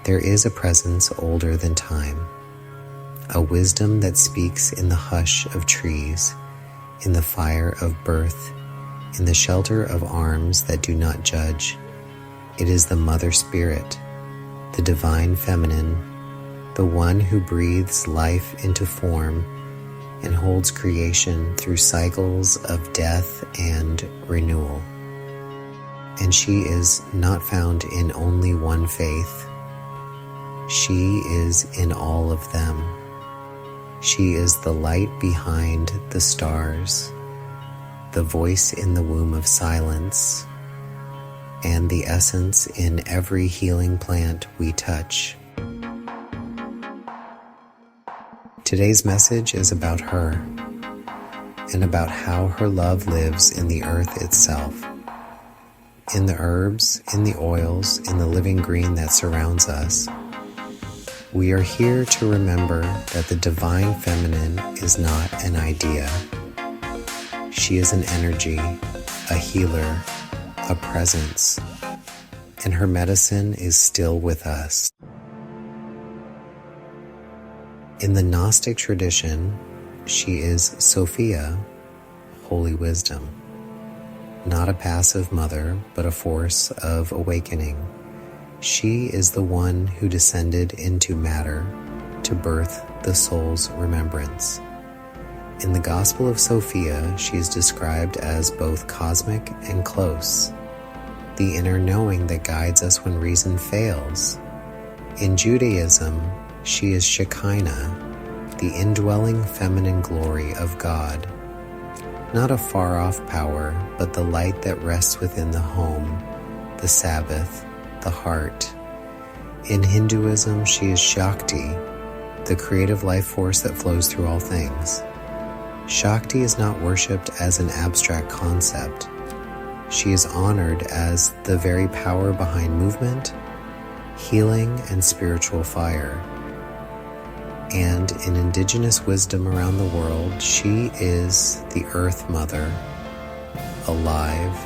There is a presence older than time, a wisdom that speaks in the hush of trees, in the fire of birth, in the shelter of arms that do not judge. It is the Mother Spirit, the divine feminine, the one who breathes life into form and holds creation through cycles of death and renewal. And she is not found in only one faith. She is in all of them. She is the light behind the stars, the voice in the womb of silence, and the essence in every healing plant we touch. Today's message is about her and about how her love lives in the earth itself, in the herbs, in the oils, in the living green that surrounds us. We are here to remember that the divine feminine is not an idea. She is an energy, a healer, a presence, and her medicine is still with us. In the Gnostic tradition, she is Sophia, holy wisdom, not a passive mother, but a force of awakening. She is the one who descended into matter to birth the soul's remembrance. In the Gospel of Sophia, she is described as both cosmic and close, the inner knowing that guides us when reason fails. In Judaism, she is Shekinah, the indwelling feminine glory of God, not a far-off power, but the light that rests within the home, the Sabbath, the heart. In Hinduism, she is Shakti, the creative life force that flows through all things. Shakti is not worshipped as an abstract concept. She is honored as the very power behind movement, healing, and spiritual fire. And in Indigenous wisdom around the world, she is the Earth Mother, alive,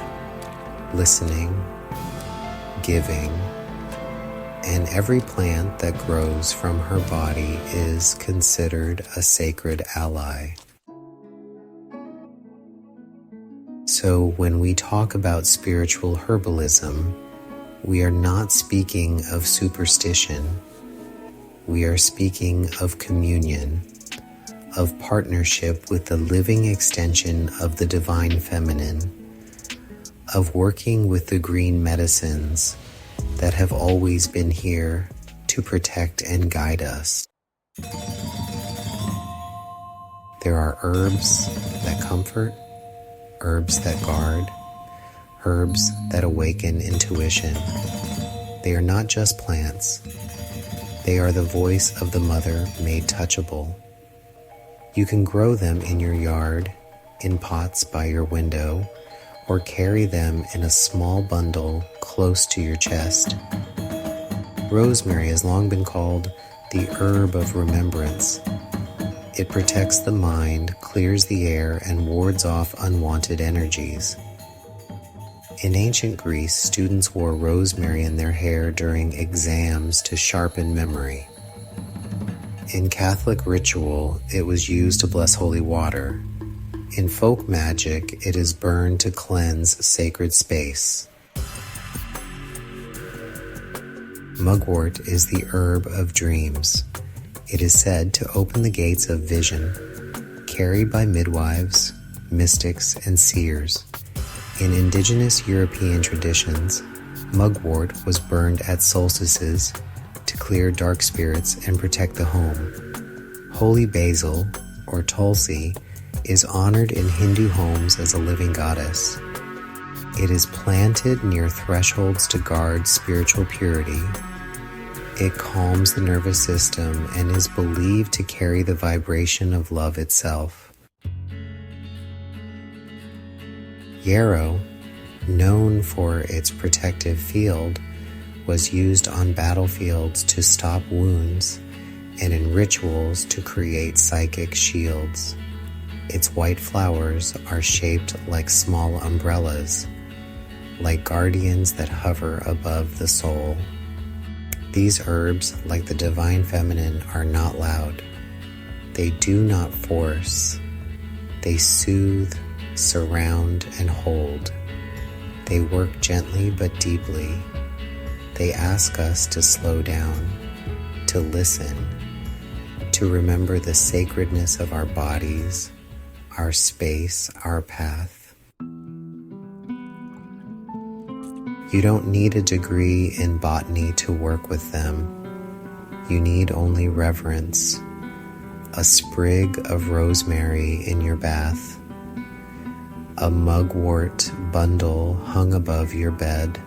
listening, giving, and every plant that grows from her body is considered a sacred ally. So when we talk about spiritual herbalism, we are not speaking of superstition. We are speaking of communion, of partnership with the living extension of the divine feminine, of working with the green medicines that have always been here to protect and guide us. There are herbs that comfort, herbs that guard, herbs that awaken intuition. They are not just plants. They are the voice of the mother made touchable. You can grow them in your yard, in pots by your window, or carry them in a small bundle close to your chest. Rosemary has long been called the herb of remembrance. It protects the mind, clears the air, and wards off unwanted energies. In ancient Greece, students wore rosemary in their hair during exams to sharpen memory. In Catholic ritual, it was used to bless holy water. In folk magic, it is burned to cleanse sacred space. Mugwort is the herb of dreams. It is said to open the gates of vision, carried by midwives, mystics, and seers. In Indigenous European traditions, mugwort was burned at solstices to clear dark spirits and protect the home. Holy basil, or tulsi, is honored in Hindu homes as a living goddess. It is planted near thresholds to guard spiritual purity. It calms the nervous system and is believed to carry the vibration of love itself. Yarrow, known for its protective field, was used on battlefields to stop wounds and in rituals to create psychic shields. Its white flowers are shaped like small umbrellas, like guardians that hover above the soul. These herbs, like the divine feminine, are not loud. They do not force. They soothe, surround, and hold. They work gently but deeply. They ask us to slow down, to listen, to remember the sacredness of our bodies, our space, our path. You don't need a degree in botany to work with them. You need only reverence, a sprig of rosemary in your bath, a mugwort bundle hung above your bed,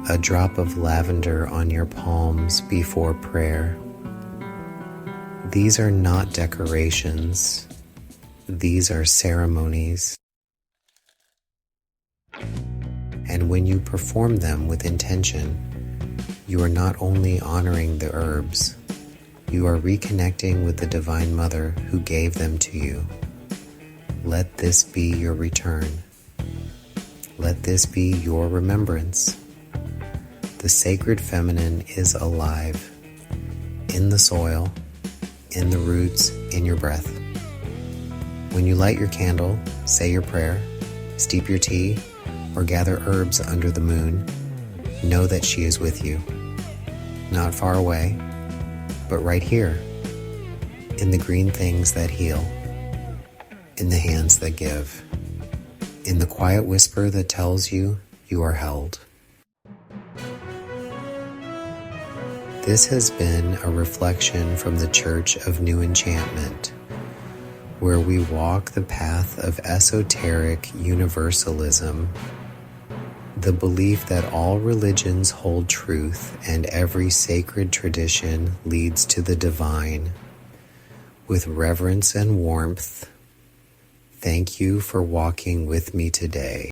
a drop of lavender on your palms before prayer. These are not decorations. These are ceremonies. And when you perform them with intention, you are not only honoring the herbs, you are reconnecting with the Divine Mother who gave them to you. Let this be your return. Let this be your remembrance. The sacred feminine is alive, in the soil, in the roots, in your breath. When you light your candle, say your prayer, steep your tea, or gather herbs under the moon, know that she is with you. Not far away, but right here, in the green things that heal, in the hands that give, in the quiet whisper that tells you you are held. This has been a reflection from the Church of New Enchantment, where we walk the path of esoteric universalism, the belief that all religions hold truth and every sacred tradition leads to the divine. With reverence and warmth, thank you for walking with me today.